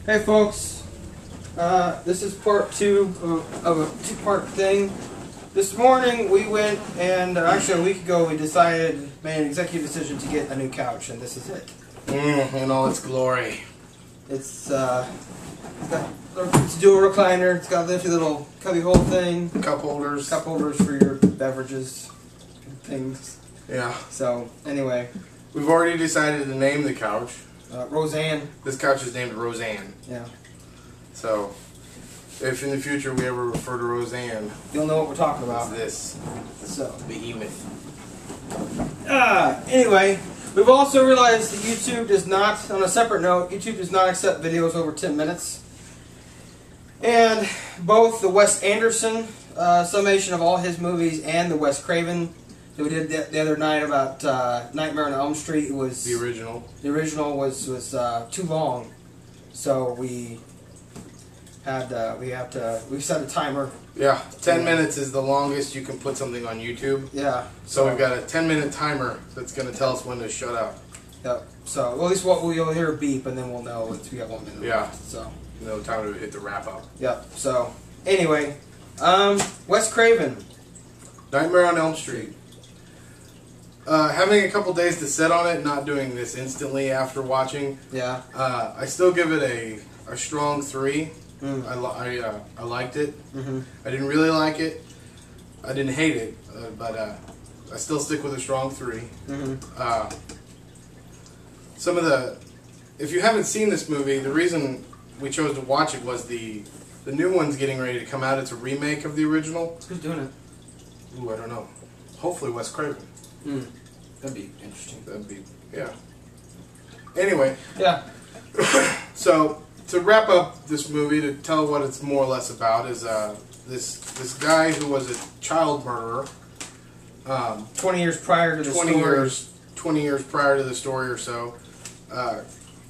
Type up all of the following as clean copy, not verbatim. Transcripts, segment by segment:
Hey folks, this is part two of a two-part thing. This morning we went and actually a week ago we made an executive decision to get a new couch, and this is it. In all its glory. It's got it's a dual recliner. It's got a lifty little cubby hole thing. Cup holders for your beverages and things. Yeah. So anyway, we've already decided to name the couch. Roseanne. This couch is named Roseanne. Yeah. So, if in the future we ever refer to Roseanne, you'll know what we're talking about. It's this. So. Behemoth. Anyway, we've also realized that YouTube does not, on a separate note, YouTube does not accept videos over 10 minutes. And both the Wes Anderson summation of all his movies and the Wes Craven that we did the other night about Nightmare on Elm Street was the original. The original was too long, so we set a timer. Yeah, 10 minutes is the longest you can put something on YouTube. Yeah. So we've got a 10-minute timer that's going to tell us when to shut up. Yep. So at least we'll hear a beep, and then we'll know we got 1 minute. Yeah. Left, so. No time to hit the wrap up. Yep. So anyway, Wes Craven. Nightmare on Elm Street. Having a couple days to sit on it, not doing this instantly after watching. Yeah. I still give it a strong 3. I liked it. I didn't really like it. I didn't hate it, but I still stick with a strong 3. Some of if you haven't seen this movie, the reason we chose to watch it was the new one's getting ready to come out. It's a remake of the original. Who's doing it? Ooh, I don't know. Hopefully Wes Craven. That'd be interesting. That'd be, yeah. Anyway. Yeah. So, to wrap up this movie, to tell what it's more or less about, is this guy who was a child murderer. 20 years prior to the story. 20 years prior to the story or so.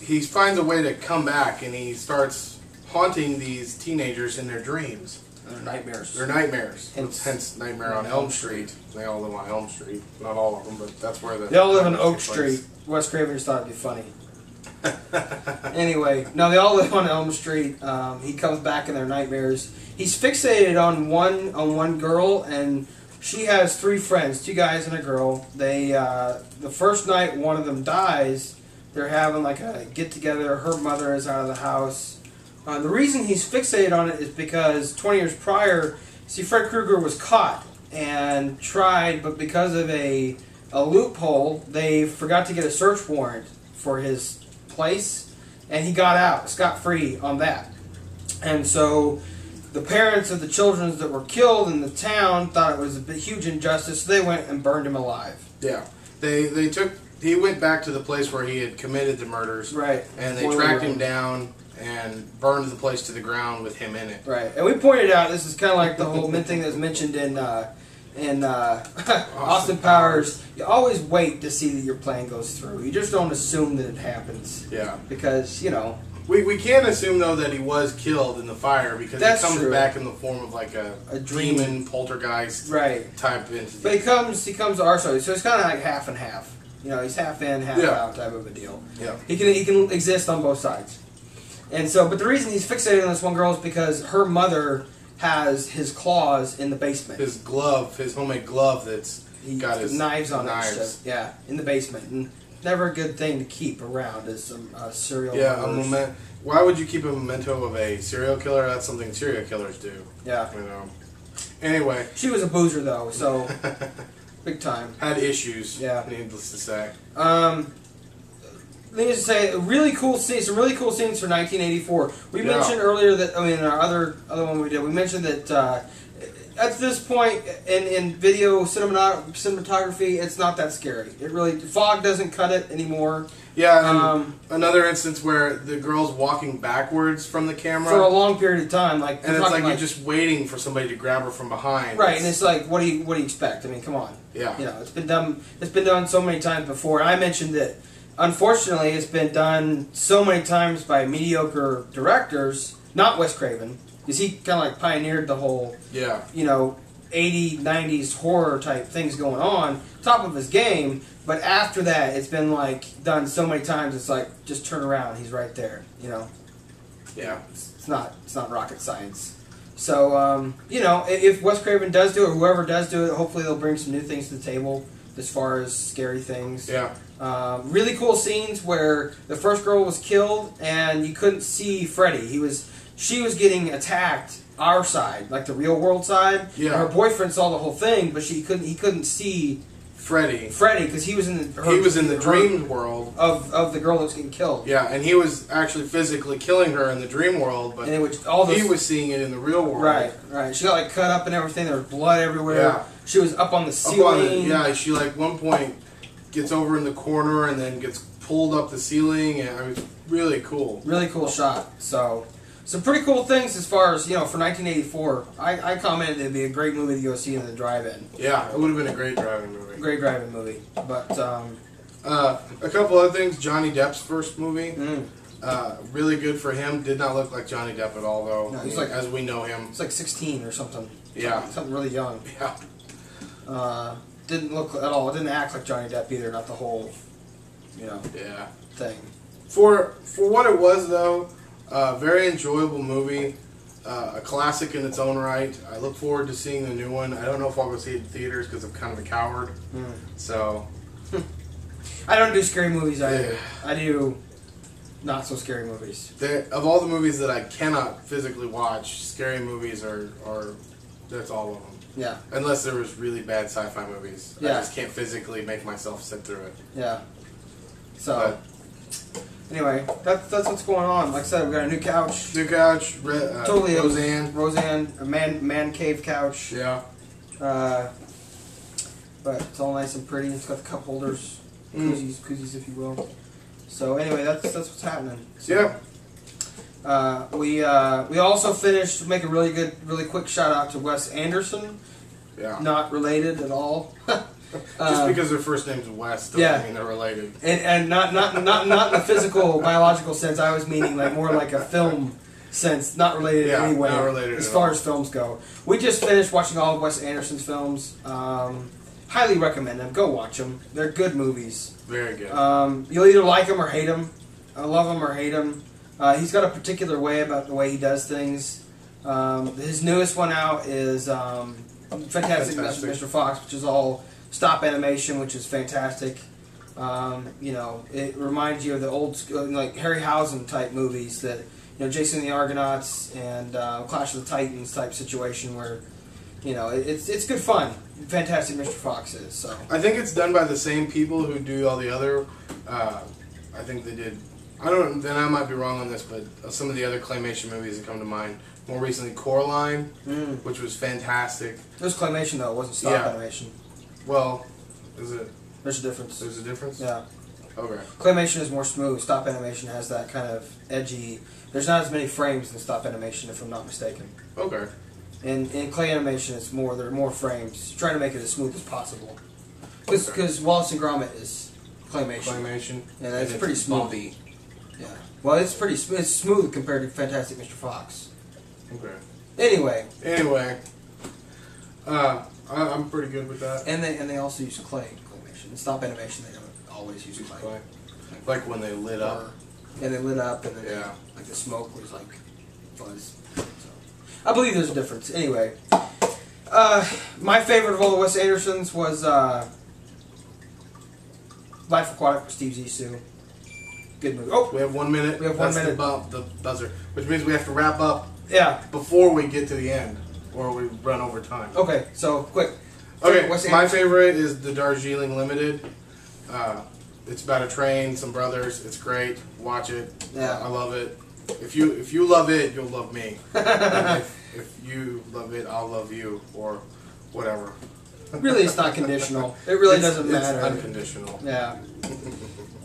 He finds a way to come back, and he starts haunting these teenagers in their dreams. They're nightmares. They're nightmares. Hence Nightmare on Elm Street. They all live on Elm Street. Not all of them, but that's where they all live on Oak Street. Wes Craven just thought it'd be funny. Anyway, no, they all live on Elm Street. He comes back in their nightmares. He's fixated on one girl, and she has 3 friends, 2 guys and a girl. They the first night one of them dies, they're having like a get together. Her mother is out of the house. The reason he's fixated on it is because 20 years prior, see, Fred Krueger was caught and tried, but because of a loophole, they forgot to get a search warrant for his place, and he got out scot-free on that. And so the parents of the children that were killed in the town thought it was a huge injustice, so they went and burned him alive. Yeah. He went back to the place where he had committed the murders. Right. And they tracked him down and burned the place to the ground with him in it. Right. And we pointed out this is kind of like the whole thing that was mentioned in Austin Powers. You always wait to see that your plan goes through. You just don't assume that it happens. Yeah. Because, you know. We can't assume, though, that he was killed in the fire because he comes back in the form of like a demon poltergeist type entity. But he comes to our side, so it's kind of like half and half. You know, he's half in, half out type of a deal. Yeah. He can exist on both sides. And so, but the reason he's fixated on this one girl is because her mother has his claws in the basement. His glove, his homemade glove that's got his knives on it. Yeah, in the basement. And never a good thing to keep around as some serial killers. Why would you keep a memento of a serial killer? That's something serial killers do. Yeah. You know. Anyway. She was a boozer, though, so big time. Had issues. Yeah. Needless to say. Needless to say, some really cool scenes for 1984. We mentioned earlier that, in our other one we did, we mentioned that at this point in video cinematography, it's not that scary. It really, fog doesn't cut it anymore. Yeah, another instance where the girl's walking backwards from the camera for a long period of time, and it's like you're just waiting for somebody to grab her from behind. Right, and it's like, what do you expect? I mean, come on. Yeah, you know, it's been done so many times before. And I mentioned that. Unfortunately, it's been done so many times by mediocre directors, not Wes Craven, because he kind of like pioneered the whole, 80s, 90s horror type things going on, top of his game, but after that, it's been like done so many times, it's like, just turn around, he's right there, you know. Yeah. It's not rocket science. So, you know, if Wes Craven does do it, or whoever does do it, hopefully they'll bring some new things to the table as far as scary things. Yeah. Really cool scenes where the first girl was killed and you couldn't see Freddy. She was getting attacked our side, like the real world side. Yeah. And her boyfriend saw the whole thing, but he couldn't see Freddy because he was in the dream world of the girl that was getting killed. Yeah, and he was actually physically killing her in the dream world, but he was seeing it in the real world. Right. She got like cut up and everything. There was blood everywhere. Yeah. She was up on the ceiling. She like one point gets over in the corner and then gets pulled up the ceiling, and it was really cool. Really cool shot. So, some pretty cool things as far as, you know, for 1984. I commented it'd be a great movie to go see in the drive-in. Yeah, it would have been a great driving movie. Great driving movie. But, a couple other things. Johnny Depp's first movie. Really good for him. Did not look like Johnny Depp at all, though. No, he's like, as we know him. He's like 16 or something. Yeah. Something really young. Yeah. Didn't look at all. Didn't act like Johnny Depp either. Not the whole, you know, thing. For what it was, though, very enjoyable movie. A classic in its own right. I look forward to seeing the new one. I don't know if I'll go see it in theaters because I'm kind of a coward. So, I don't do scary movies either. Yeah. I do not so scary movies. Of all the movies that I cannot physically watch, scary movies are that's all of them. Yeah. Unless there was really bad sci-fi movies. Yeah. I just can't physically make myself sit through it. Yeah. So, anyway, that's what's going on. Like I said, we got a new couch. New couch. Totally Roseanne. a man cave couch. Yeah. But it's all nice and pretty. It's got the cup holders, koozies, if you will. So anyway, that's what's happening. So, yeah. We also finished. Make a really quick shout out to Wes Anderson. Yeah. Not related at all. Just because their first name's Wes doesn't mean they're related. And not in the physical biological sense. I was meaning like more like a film sense, not related in any way. Not related as at far all. as films go. We just finished watching all of Wes Anderson's films. Highly recommend them. Go watch them. They're good movies. Very good. You'll either like them or hate them. Love them or hate them. He's got a particular way about the way he does things. His newest one out is Fantastic Mr. Fox, which is all stop animation, which is fantastic. You know, it reminds you of the old school, like Harryhausen type movies that, you know, Jason and the Argonauts and Clash of the Titans type situation where, you know, it's good fun. Fantastic Mr. Fox is. So I think it's done by the same people who do all the other. I think they did. I don't. Then I might be wrong on this, but some of the other claymation movies that come to mind. More recently, Coraline, which was fantastic. It was claymation though. It wasn't stop animation. Well, is it? There's a difference. There's a difference? Yeah. Okay. Claymation is more smooth. Stop animation has that kind of edgy. There's not as many frames in stop animation, if I'm not mistaken. Okay. In clay animation, it's more. There are more frames. Trying to make it as smooth as possible. Because Wallace and Gromit is claymation. Claymation. Yeah, that's pretty smooth. Bumpy. Yeah. Well, it's pretty. It's smooth compared to Fantastic Mr. Fox. Okay. Anyway. I'm pretty good with that. And they also use claymation. In stop animation, they don't always use clay. Like when they lit up. Yeah, they lit up, and then like the smoke was like fuzz. So, I believe there's a difference. Anyway, my favorite of all the Wes Andersons was Life Aquatic with Steve Zissou. Good movie. Oh, we have 1 minute. We have 1 minute. The buzzer, which means we have to wrap up. Yeah. Before we get to the end, or we run over time. Okay, so quick. Okay, my favorite is the Darjeeling Limited. It's about a train, some brothers. It's great. Watch it. Yeah. I love it. If you love it, you'll love me. And if you love it, I'll love you, or whatever. Really, it's not conditional. It really doesn't matter. It's unconditional. Yeah.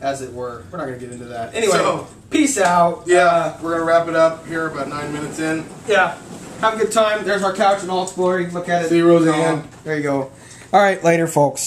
As it were. We're not going to get into that. Anyway, so, peace out. Yeah, we're going to wrap it up here about 9 minutes in. Yeah. Have a good time. There's our couch in all its glory. Look at it. See you, Roseanne. There you go. All right, later, folks.